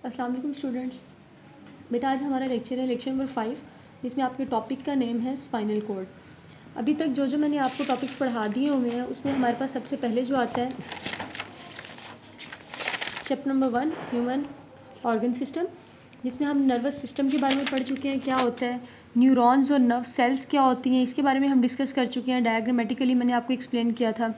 अस्सलाम वालेकुम स्टूडेंट्स। बेटा आज हमारा लेक्चर है लेक्चर नंबर 5, जिसमें आपके टॉपिक का नेम है स्पाइनल कॉर्ड। अभी तक जो मैंने आपको टॉपिक्स पढ़ा दिए हुए हैं उसमें हमारे पास सबसे पहले जो आता है chapter number 1 human organ system, जिसमें हम नर्वस सिस्टम के बारे में पढ़ चुके हैं, क्या होता है, न्यूरॉन्स और नर्व सेल्स क्या होती हैं, इसके बारे में हम डिस्कस कर चुके हैं। डायग्रामेटिकली मैंने आपको एक्सप्लेन किया था।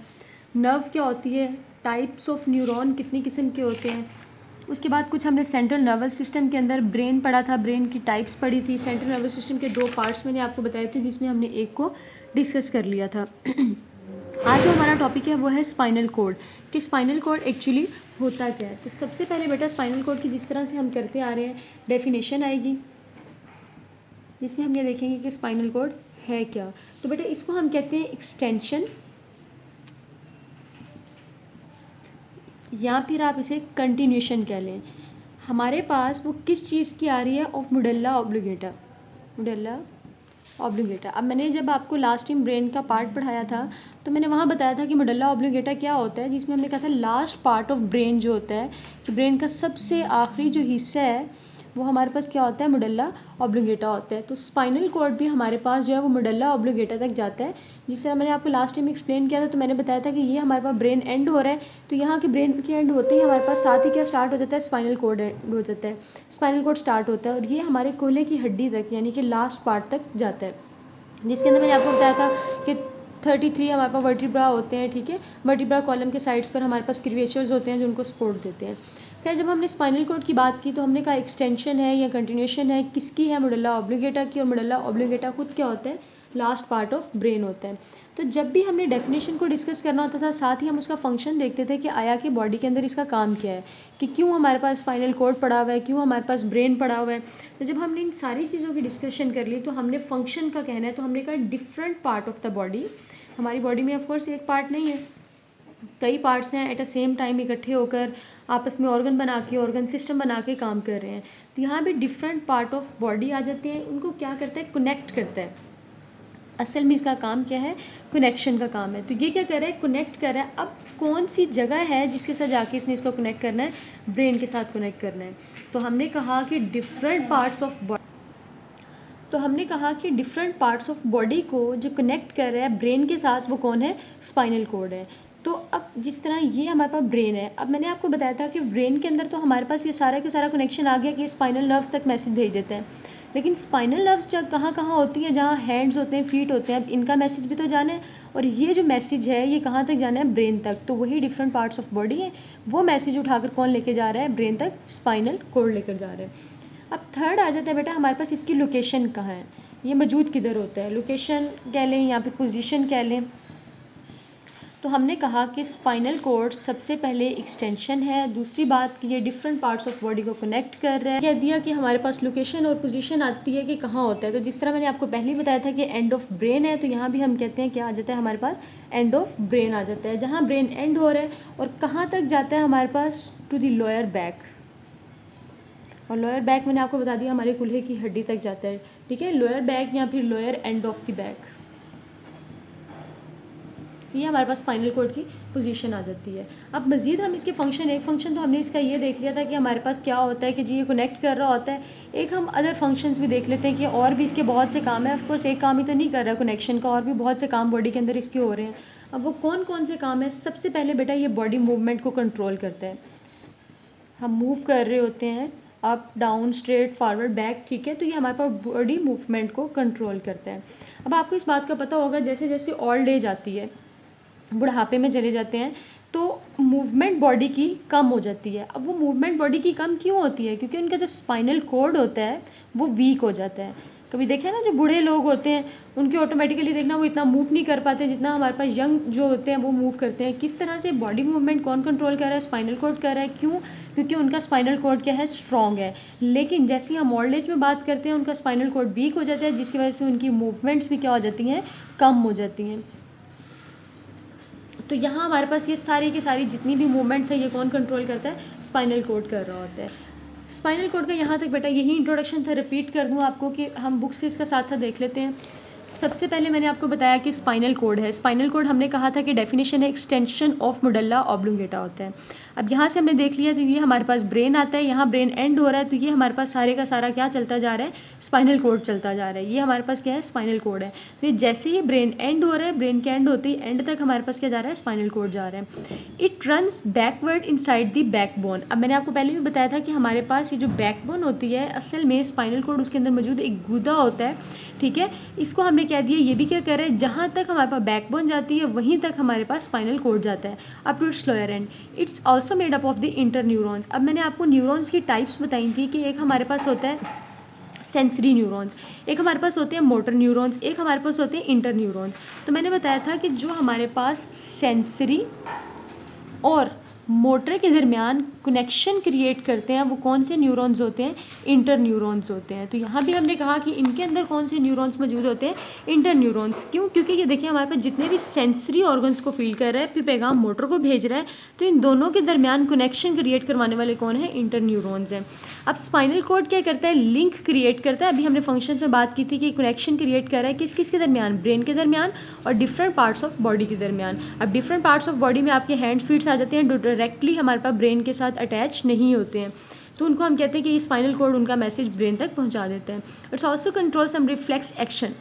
नर्व क्या होती है, टाइप्स ऑफ न्यूरॉन कितनी किस्म के होते हैं। उसके बाद कुछ हमने सेंट्रल नर्वस सिस्टम के अंदर ब्रेन पढ़ा था, ब्रेन की टाइप्स पढ़ी थी। सेंट्रल नर्वस सिस्टम के 2 पार्ट्स मैंने आपको बताए थे, जिसमें हमने एक को डिस्कस कर लिया था। आज जो हमारा टॉपिक है वो है स्पाइनल कॉर्ड, कि स्पाइनल कॉर्ड एक्चुअली होता क्या है। तो सबसे पहले बेटा स्पाइनल कॉर्ड की जिस तरह से हम करते आ रहे हैं डेफिनेशन आएगी, जिसमें हम ये देखेंगे कि स्पाइनल कॉर्ड है क्या। तो बेटा इसको हम कहते हैं एक्सटेंशन, या फिर आप इसे कंटिन्यूशन कह लें। हमारे पास वो किस चीज़ की आ रही है, ऑफ मेडुल्ला ऑब्लिंगेटा। मेडुल्ला ऑब्लिंगेटा। अब मैंने जब आपको लास्ट टाइम ब्रेन का पार्ट पढ़ाया था तो मैंने वहाँ बताया था कि मेडुल्ला ऑब्लिंगेटा क्या होता है, जिसमें हमने कहा था लास्ट पार्ट ऑफ ब्रेन जो होता है, कि ब्रेन का सबसे आखिरी जो हिस्सा है वो हमारे पास क्या होता है, मेडुल्ला ऑब्लिंगेटा होता है। तो स्पाइनल कॉर्ड भी हमारे पास जो है वो मेडुल्ला ऑब्लिंगेटा तक जाता है। जिस तरह मैंने आपको लास्ट टाइम एक्सप्लेन किया था, तो मैंने बताया था कि ये हमारे पास ब्रेन एंड हो रहा है, तो यहाँ के ब्रेन के एंड होते ही हमारे पास साथ ही क्या स्टार्ट हो जाता है, स्पाइनल कॉर्ड एंड हो जाता है। स्पाइनल कॉर्ड स्टार्ट होता है और ये हमारे कोहले की हड्डी तक यानी कि लास्ट पार्ट तक जाता है, जिसके अंदर मैंने आपको बताया था कि 33 हमारे पास वर्टिब्रा होते हैं। ठीक है, वर्टिब्रा कॉलम के साइड्स पर हमारे पास क्रिवेचर्स होते हैं जो उनको सपोर्ट देते हैं। खैर, जब हमने स्पाइनल कॉर्ड की बात की तो हमने कहा एक्सटेंशन है या कंटिन्यूशन है, किसकी है, मेडुल्ला ऑब्लिंगेटा की। और मेडुल्ला ऑब्लिंगेटा खुद क्या होता है, लास्ट पार्ट ऑफ ब्रेन होता है। तो जब भी हमने डेफिनेशन को डिस्कस करना होता था, साथ ही हम उसका फंक्शन देखते थे कि आया कि बॉडी के अंदर इसका काम क्या है, कि क्यों हमारे पास स्पाइनल कॉर्ड पड़ा हुआ है, क्यों हमारे पास ब्रेन पड़ा हुआ है। तो जब हमने इन सारी चीज़ों की डिस्कशन कर ली तो हमने फंक्शन का कहना है, तो हमने कहा different part of the body. हमारी बॉडी में ऑफकोर्स एक पार्ट नहीं है, कई पार्ट्स हैं एट अ सेम टाइम इकट्ठे होकर आपस में ऑर्गन बना के, ऑर्गन सिस्टम बना के काम कर रहे हैं। तो यहाँ भी डिफरेंट पार्ट ऑफ बॉडी आ जाते हैं, उनको क्या करता है, कनेक्ट करता है। असल में इसका काम क्या है, कनेक्शन का काम है। तो ये क्या कर रहा है, कनेक्ट कर रहा है। अब कौन सी जगह है जिसके साथ जाके इसने इसको कनेक्ट करना है, ब्रेन के साथ कनेक्ट करना है। तो हमने कहा कि डिफरेंट पार्ट्स ऑफ बॉडी, तो हमने कहा कि डिफरेंट पार्ट्स ऑफ बॉडी को जो कनेक्ट कर रहा है ब्रेन के साथ, वो कौन है, स्पाइनल कॉर्ड है। तो अब जिस तरह ये हमारे पास ब्रेन है, अब मैंने आपको बताया था कि ब्रेन के अंदर तो हमारे पास ये सारा का सारा कनेक्शन आ गया कि स्पाइनल नर्व्स तक मैसेज भेज देते हैं। लेकिन स्पाइनल नर्व्स जब कहाँ कहाँ होती हैं, जहाँ हैंड्स होते हैं, फीट होते हैं, अब इनका मैसेज भी तो जाना है। और ये जो मैसेज है ये कहाँ तक जाना है, ब्रेन तक। तो वही डिफरेंट पार्ट्स ऑफ बॉडी है, वो मैसेज उठाकर कौन लेके जा रहा है, ब्रेन तक स्पाइनल कॉर्ड लेकर जा रहा है। अब थर्ड आ जाता है बेटा हमारे पास इसकी लोकेशन कहाँ है, ये मौजूद किधर होता है, लोकेशन कह लें या फिर पोजीशन कह लें। तो हमने कहा कि स्पाइनल कॉर्ड सबसे पहले एक्सटेंशन है। दूसरी बात कि ये डिफरेंट पार्ट्स ऑफ बॉडी को कनेक्ट कर रहा है। कह दिया कि हमारे पास लोकेशन और पोजीशन आती है कि कहाँ होता है। तो जिस तरह मैंने आपको पहले ही बताया था कि एंड ऑफ ब्रेन है, तो यहाँ भी हम कहते हैं क्या आ जाता है, हमारे पास एंड ऑफ ब्रेन आ जाता है, जहाँ ब्रेन एंड हो रहा है। और कहाँ तक जाता है हमारे पास, टू द लोअर बैक। और लोअर बैक मैंने आपको बता दिया हमारे कुल्हे की हड्डी तक जाता है। ठीक है, लोअर बैक या फिर lower end of the back, ये हमारे पास स्पाइनल कॉर्ड की पोजीशन आ जाती है। अब मज़ीद हम इसके फंक्शन, एक फंक्शन तो हमने इसका ये देख लिया था कि हमारे पास क्या होता है कि जी ये कनेक्ट कर रहा होता है। एक हम अदर फंक्शंस भी देख लेते हैं कि और भी इसके बहुत से काम है। ऑफकोर्स एक काम ही तो नहीं कर रहा कनेक्शन का, और भी बहुत से काम बॉडी के अंदर इसके हो रहे हैं। अब वो कौन कौन से काम है, सबसे पहले बेटा ये बॉडी मूवमेंट को कंट्रोल करता है। हम मूव कर रहे होते हैं up down straight forward back, ठीक है, तो ये हमारे पास बॉडी मूवमेंट को कंट्रोल करता है। अब आपको इस बात का पता होगा जैसे जैसे ओल्ड एज आती है, बुढ़ापे में चले जाते हैं, तो मूवमेंट बॉडी की कम हो जाती है। अब वो मूवमेंट बॉडी की कम क्यों होती है, क्योंकि उनका जो स्पाइनल कॉर्ड होता है वो वीक हो जाता है। कभी देखा है ना, जो बूढ़े लोग होते हैं उनके ऑटोमेटिकली देखना वो इतना मूव नहीं कर पाते जितना हमारे पास यंग जो होते हैं वो मूव करते हैं। किस तरह से बॉडी मूवमेंट कौन कंट्रोल कर रहा है, स्पाइनल कॉर्ड कर रहा है। क्यों, क्योंकि उनका स्पाइनल कॉर्ड क्या है, स्ट्रॉन्ग है। लेकिन जैसे ही हम ओल्ड एज में बात करते हैं उनका स्पाइनल कॉर्ड वीक हो जाता है, जिसकी वजह से उनकी मूवमेंट्स भी क्या हो जाती हैं, कम हो जाती हैं। तो यहाँ हमारे पास ये सारी की सारी जितनी भी मूवमेंट्स है ये कौन कंट्रोल करता है, स्पाइनल कॉर्ड कर रहा होता है। स्पाइनल कॉर्ड का यहाँ तक बेटा यही इंट्रोडक्शन था। रिपीट कर दूँ आपको कि हम बुक से इसका साथ साथ देख लेते हैं। सबसे पहले मैंने आपको बताया कि स्पाइनल कोड है। स्पाइनल कोड हमने कहा था कि डेफिनेशन है एक्सटेंशन ऑफ मेडुल्ला ऑब्लिंगेटा होता है। अब यहाँ से हमने देख लिया तो ये हमारे पास ब्रेन आता है, यहाँ ब्रेन एंड हो रहा है, तो ये हमारे पास सारे का सारा क्या चलता जा रहा है, स्पाइनल कोड चलता जा रहा है। ये हमारे पास क्या है, स्पाइनल कोड है। तो ये जैसे ही ब्रेन एंड हो रहा है, ब्रेन के एंड होते ही एंड तक हमारे पास क्या जा रहा है, स्पाइनल कोड जा रहा है। It runs backward inside the backbone. अब मैंने आपको पहले भी बताया था कि हमारे पास ये जो बैकबोन होती है, असल में स्पाइनल कोड उसके अंदर मौजूद एक गूदा होता है, ठीक है। इसको हमने कह दिया, ये भी क्या कह रहा है, जहाँ तक हमारे पास बैकबोन जाती है वहीं तक हमारे पास स्पाइनल कोड जाता है, up to its lower end. It's also made up of the interneurons. अब मैंने आपको न्यूरॉन्स की टाइप्स बताई थी कि एक हमारे पास होता है सेंसरी न्यूरॉन्स, एक हमारे पास होते हैं मोटर न्यूरॉन्स, एक हमारे पास होते हैं इंटर न्यूरॉन्स। तो मैंने बताया था कि जो हमारे पास सेंसरी और मोटर के दरमियान कनेक्शन क्रिएट करते हैं वो कौन से न्यूरॉन्स होते हैं, इंटर न्यूरॉन्स होते हैं। तो यहाँ भी हमने कहा कि इनके अंदर कौन से न्यूरॉन्स मौजूद होते हैं, इंटर न्यूरॉन्स। क्यों? क्योंकि ये देखिए हमारे पास जितने भी सेंसरी ऑर्गन्स को फील कर रहा है, फिर पैगाम मोटर को भेज रहा है, तो इन दोनों के दरमियान कनेक्शन क्रिएट करवाने वाले कौन है, इंटर न्यूरॉन्स हैं। अब स्पाइनल कोड क्या करता है, लिंक क्रिएट करता है। अभी हमने फंक्शन में बात की थी कि कनेक्शन क्रिएट कर रहा है किस किस के दरमियान, ब्रेन के दरमियान और डिफरेंट पार्ट्स ऑफ बॉडी के दरमियान। अब डिफरेंट पार्ट्स ऑफ बॉडी में आपके हैंड्स फीट्स आ जाते हैं, डायरेक्टली हमारे पास ब्रेन के साथ अटैच नहीं होते हैं, तो उनको हम कहते हैं कि ये स्पाइनल कोड उनका मैसेज ब्रेन तक पहुंचा देते हैं। It's also control some reflex action.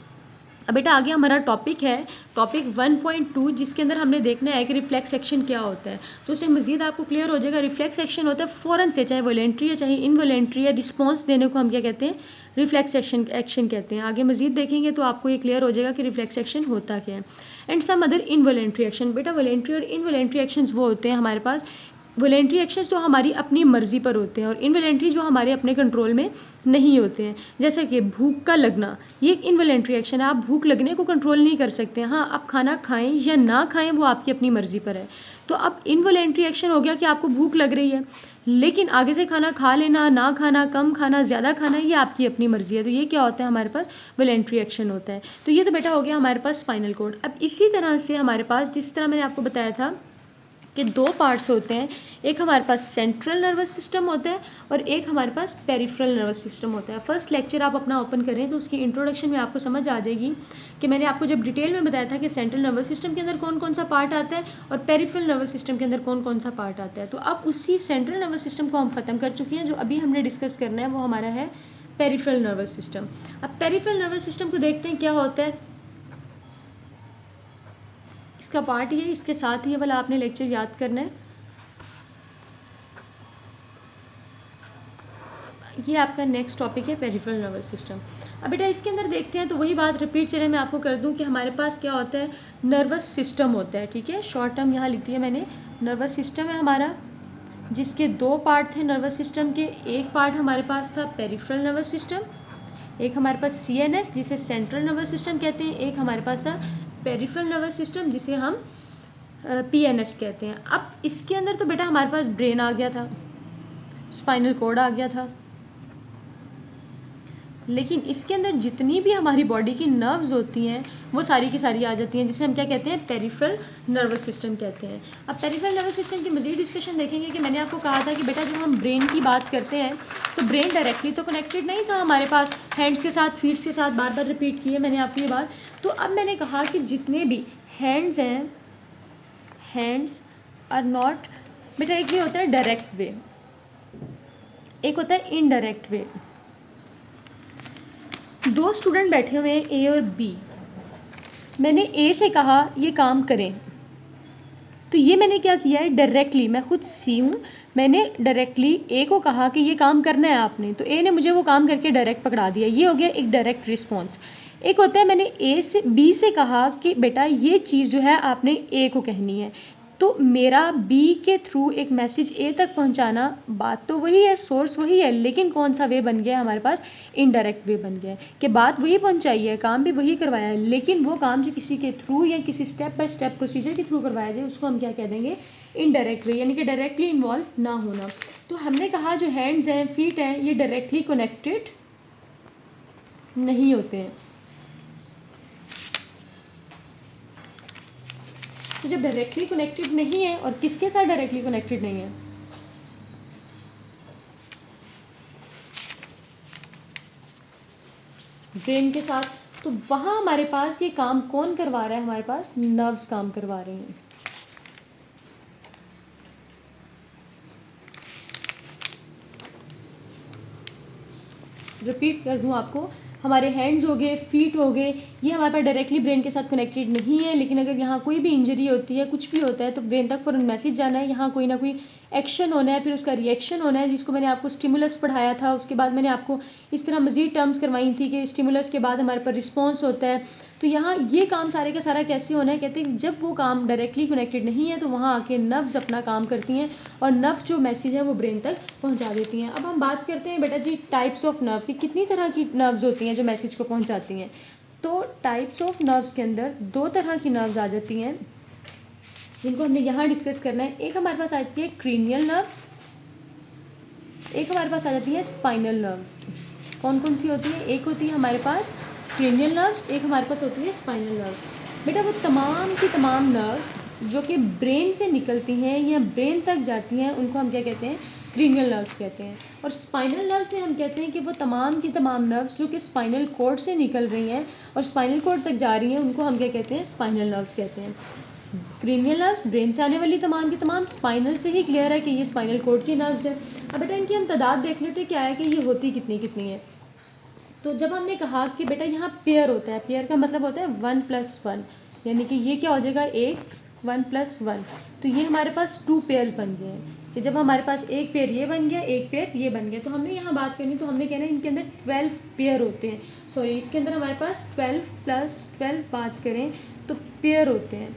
अब बेटा आगे हमारा टॉपिक है टॉपिक 1.2, जिसके अंदर हमने देखना है कि रिफ्लेक्स एक्शन क्या होता है। तो उसमें मजीद आपको क्लियर हो जाएगा। रिफ्लेक्स एक्शन होता है फ़ौरन से, चाहे वॉलेंट्री है चाहे इनवॉलेंट्री है, रिस्पॉन्स देने को हम क्या कहते हैं, रिफ्लेक्स एक्शन कहते हैं। आगे मजीद देखेंगे तो आपको ये क्लियर हो जाएगा कि रिफ्लेक्स एक्शन होता क्या है। And some other involuntary action. बेटा वॉलेंट्री और इनवॉलेंट्री एक्शंस वो होते हैं हमारे पास, वॉलेंट्री एक्शंस जो हमारी अपनी मर्ज़ी पर होते हैं और इनवॉलेंट्री जो हमारे अपने कंट्रोल में नहीं होते हैं। जैसे कि भूख का लगना, ये एक इनवॉलेंट्री एक्शन है, आप भूख लगने को कंट्रोल नहीं कर सकते। हाँ, आप खाना खाएं या ना खाएं वो आपकी अपनी मर्ज़ी पर है। तो अब इनवॉलेंट्री एक्शन हो गया कि आपको भूख लग रही है, लेकिन आगे से खाना खा लेना, ना खाना, कम खाना, ज़्यादा खाना, ये आपकी अपनी मर्ज़ी है। तो ये क्या होता है, हमारे पास वॉलेंट्री एक्शन होता है। तो ये तो बेटा हो गया हमारे पास स्पाइनल कोड। अब इसी तरह से हमारे पास, जिस तरह मैंने आपको बताया था कि दो पार्ट्स होते हैं, एक हमारे पास सेंट्रल नर्वस सिस्टम होता है और एक हमारे पास पेरिफेरल नर्वस सिस्टम होता है। फर्स्ट लेक्चर आप अपना ओपन करें तो उसकी इंट्रोडक्शन में आपको समझ आ जाएगी कि मैंने आपको जब डिटेल में बताया था कि सेंट्रल नर्वस सिस्टम के अंदर कौन कौन सा पार्ट आता है और पेरिफेरल नर्वस सिस्टम के अंदर कौन कौन सा पार्ट आता है। तो अब उसी सेंट्रल नर्वस सिस्टम को हम ख़त्म कर चुके हैं। जो अभी हमने डिस्कस करना है वो हमारा है पेरिफेरल नर्वस सिस्टम। अब पेरिफेरल नर्वस सिस्टम को देखते हैं क्या होता है। इसका पार्ट ये, इसके साथ ही ये वाला आपने लेक्चर याद करना है। ये आपका नेक्स्ट टॉपिक है पेरिफेरल नर्वस सिस्टम। अब बेटा इसके अंदर देखते हैं तो वही बात रिपीट चले मैं आपको कर दूं कि हमारे पास क्या होता है, नर्वस सिस्टम होता है, ठीक है। शॉर्ट टर्म यहाँ लिखी है मैंने, नर्वस सिस्टम है हमारा, जिसके दो पार्ट थे नर्वस सिस्टम के। एक पार्ट हमारे पास था पेरिफेरल नर्वस सिस्टम, एक हमारे पास CNS जिसे सेंट्रल नर्वस सिस्टम कहते हैं, एक हमारे पास था पेरिफेरल नर्वस सिस्टम जिसे हम PNS कहते हैं। अब इसके अंदर तो बेटा हमारे पास ब्रेन आ गया था, स्पाइनल कोड आ गया था, लेकिन इसके अंदर जितनी भी हमारी बॉडी की नर्व्स होती हैं वो सारी की सारी आ जाती हैं, जिसे हम क्या कहते हैं, पेरिफेरल नर्वस सिस्टम कहते हैं। अब पेरिफेरल नर्वस सिस्टम की मज़ीद डिस्कशन देखेंगे कि मैंने आपको कहा था कि बेटा जब हम ब्रेन की बात करते हैं तो ब्रेन डायरेक्टली तो कनेक्टेड नहीं था हमारे पास हैंड्स के साथ, फीट्स के साथ, बार बार रिपीट की है मैंने आपकी ये बात। तो अब मैंने कहा कि जितने भी हैंड्स हैं, हैंड्स आर नॉट, बेटा एक ये होता है डायरेक्ट वे, एक होता है इनडायरेक्ट वे। दो स्टूडेंट बैठे हुए हैं A और B, मैंने A से कहा ये काम करें, तो ये मैंने क्या किया है, डायरेक्टली, मैं खुद C हूँ, मैंने डायरेक्टली A को कहा कि ये काम करना है आपने, तो A ने मुझे वो काम करके डायरेक्ट पकड़ा दिया। ये हो गया एक डायरेक्ट रिस्पॉन्स। एक होता है मैंने B से कहा कि बेटा ये चीज़ जो है आपने A को कहनी है, तो मेरा B के थ्रू एक मैसेज A तक पहुंचाना, बात तो वही है, सोर्स वही है, लेकिन कौन सा वे बन गया हमारे पास, इनडायरेक्ट वे बन गया है कि बात वही पहुंचाई है, काम भी वही करवाया है, लेकिन वो काम जो किसी के थ्रू या किसी स्टेप बाय स्टेप प्रोसीजर के थ्रू करवाया जाए उसको हम क्या कह देंगे, इनडायरेक्ट वे, यानी कि डायरेक्टली इन्वॉल्व ना होना। तो हमने कहा जो हैंड्स हैं, फीट हैं, ये डायरेक्टली कनेक्टेड नहीं होते हैं। तो जब डायरेक्टली कनेक्टेड नहीं है, और किसके साथ डायरेक्टली कनेक्टेड नहीं है, ब्रेन के साथ, तो वहाँ हमारे पास ये काम कौन करवा रहा है, हमारे पास नर्व्स काम करवा रहे हैं। रिपीट कर दूँ आपको, हमारे हैंड्स हो गए, फीट हो गए, ये हमारे पास डायरेक्टली ब्रेन के साथ कनेक्टेड नहीं है, लेकिन अगर यहाँ कोई भी इंजरी होती है, कुछ भी होता है, तो ब्रेन तक फ़ौरन मैसेज जाना है, यहाँ कोई ना कोई एक्शन होना है, फिर उसका रिएक्शन होना है, जिसको मैंने आपको स्टिमुलस पढ़ाया था। उसके बाद मैंने आपको इस तरह मज़ीद टर्म्स करवाई थी कि स्टिमुलस के बाद हमारे पास रिस्पॉन्स होता है। तो यहाँ ये काम सारे का सारा कैसे होना है, कहते हैं जब वो काम डायरेक्टली कनेक्टेड नहीं है तो वहाँ आके नर्व्स अपना काम करती हैं और नर्व्स जो मैसेज है वो ब्रेन तक पहुँचा देती हैं। अब हम बात करते हैं बेटा जी टाइप्स ऑफ नर्व की, कितनी तरह की नर्व्स होती हैं जो मैसेज को पहुँचाती हैं। तो टाइप्स ऑफ नर्व्स के अंदर 2 तरह की नर्व्स आ जाती हैं जिनको हमने यहाँ डिस्कस करना है। एक हमारे पास आती है क्रीनियल नर्व्स, एक हमारे पास आ जाती है स्पाइनल नर्व्स। कौन कौन सी होती है, एक होती है हमारे पास क्रेनियल नर्व्स, एक हमारे पास होती है स्पाइनल नर्व्स। बेटा वो तमाम की तमाम नर्व्स जो कि ब्रेन से निकलती हैं या ब्रेन तक जाती हैं उनको हम क्या कहते हैं, क्रेनियल नर्व्स कहते हैं। और स्पाइनल नर्व्स में हम कहते हैं कि वो तमाम की तमाम नर्व्स जो कि स्पाइनल कॉर्ड से निकल रही हैं और स्पाइनल कॉर्ड तक जा रही हैं उनको हम क्या कहते हैं, स्पाइनल नर्व्स कहते हैं। क्रेनियल नर्व्स ब्रेन से आने वाली तमाम की तमाम, स्पाइनल से ही क्लियर है कि ये स्पाइनल कॉर्ड की नर्व्स है। अब बेटा इनकी हम तादाद देख लेते हैं क्या है कि ये होती कितनी कितनी है। तो जब हमने कहा कि बेटा यहाँ पेयर होता है, पेयर का मतलब होता है 1+1, यानी कि ये क्या हो जाएगा, एक 1+1, तो ये हमारे पास 2 पेयर्स बन गए हैं कि जब हमारे पास एक पेयर ये बन गया, एक पेयर ये बन गया। तो हमने यहाँ बात करनी, तो हमने कहना है इनके अंदर 12 पेयर होते हैं, सॉरी इसके अंदर हमारे पास 12+12 बात करें तो पेयर होते हैं,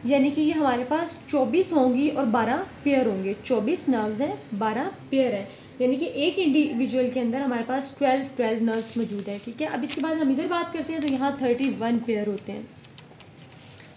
यानी कि ये हमारे पास 24 होंगी और 12 पेयर होंगे। 24 नर्व्स हैं, 12 पेयर है, यानी कि एक इंडिविजुअल के अंदर हमारे पास 12 नर्व्स मौजूद है। ठीक है, अब इसके बाद हम इधर बात करते हैं तो यहाँ 31 पेयर होते हैं,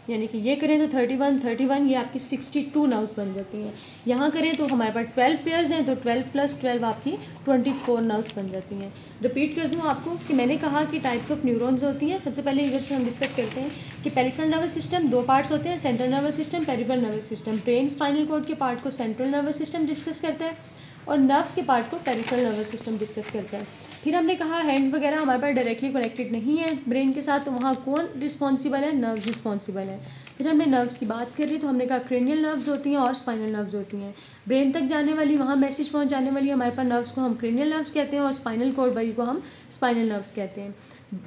यानी कि ये करें तो 31 ये आपकी 62 नर्व्स बन जाती हैं। यहाँ करें तो हमारे पास 12 पेयर्स हैं तो 12+12 आपकी 24 नर्व्स बन जाती हैं। रिपीट कर दूँ आपको कि मैंने कहा कि टाइप्स ऑफ न्यूरॉन्स होती हैं। सबसे पहले इधर से हम डिस्कस करते हैं कि पेरिफेरल नर्वस सिस्टम 2 पार्ट्स होते हैं, central nervous system, peripheral nervous system. Brain spinal cord के पार्ट को सेंट्रल नर्वस सिस्टम डिस्कस करता है और नर्व्स के पार्ट को पेरिफेरल नर्वस सिस्टम डिस्कस करता है। फिर हमने कहा हैंड वगैरह हमारे पास डायरेक्टली कनेक्टेड नहीं है ब्रेन के साथ, तो वहाँ कौन रिस्पॉन्सिबल है, नर्व्स रिस्पॉन्सिबल है। फिर हमने नर्व्स की बात करी तो हमने कहा क्रेनियल नर्व्स होती हैं और स्पाइनल नर्व्स होती हैं। ब्रेन तक जाने वाली, वहाँ मैसेज पहुँचाने वाली हमारे पास नर्व्स को हम क्रेनियल नर्व्स कहते हैं और स्पाइनल कॉर्ड वाली को हम स्पाइनल नर्व्स कहते हैं।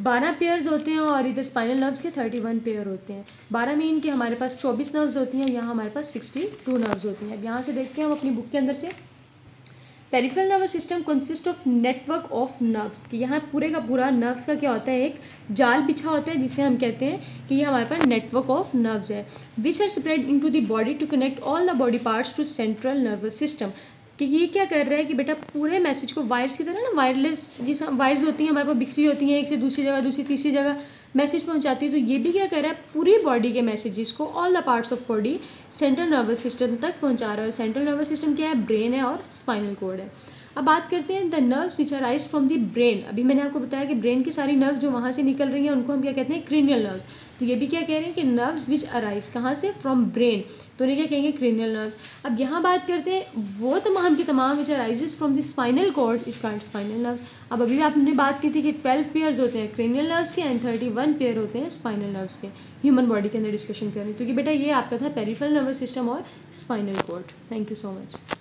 12 पेयर्स होते हैं और इधर स्पाइनल नर्व्स के 31 पेयर होते हैं। 12 में इनके हमारे पास 24 नर्व्स होती हैं, यहाँ हमारे पास 62 नर्व्स होती हैं। अब यहाँ से देखते हैं हम अपनी बुक के अंदर से, peripheral nervous system consist of network of nerves, कि यहाँ पूरे का पूरा नर्व्स का क्या होता है, एक जाल बिछा होता है जिसे हम कहते हैं कि ये हमारे पास नेटवर्क ऑफ नर्व्स है, which are spread into the body to connect all the body parts to central nervous system. कि ये क्या कर रहा है कि बेटा पूरे मैसेज को वायर्स की तरह ना, वायरलेस जिस वायर्स होती हैं हमारे पास बिखरी होती हैं, एक से दूसरी जगह, दूसरी तीसरी जगह मैसेज पहुंचाती है, तो ये भी क्या कर रहा है, पूरी बॉडी के मैसेजेस को, all the parts of body central nervous system तक पहुंचा रहा है। सेंट्रल नर्वस सिस्टम क्या है, ब्रेन है और स्पाइनल कॉर्ड है। अब बात करते हैं the nerves which arise from the brain. अभी मैंने आपको बताया कि ब्रेन की सारी नर्व्स जो वहाँ से निकल रही हैं उनको हम क्या कहते हैं, क्रेनियल नर्व्स। तो ये भी क्या कह रहे हैं कि नर्व्स विच अराइज कहाँ से, फ्रॉम ब्रेन, तो उन्हें क्या कहेंगे, क्रेनियल नर्व्स। अब यहाँ बात करते हैं वो तमाम की तमाम which arises from the spinal cord is called spinal nerves. अब अभी आपने बात की थी कि 12 पेयर्स होते हैं क्रेनियल नर्व्स के एंड 31 पेयर होते हैं स्पाइनल नर्व्स के। ह्यूमन बॉडी के अंदर डिस्कशन करें तो कि बेटा ये आपका था पेरिफेरल नर्वस सिस्टम और spinal cord. Thank you so much.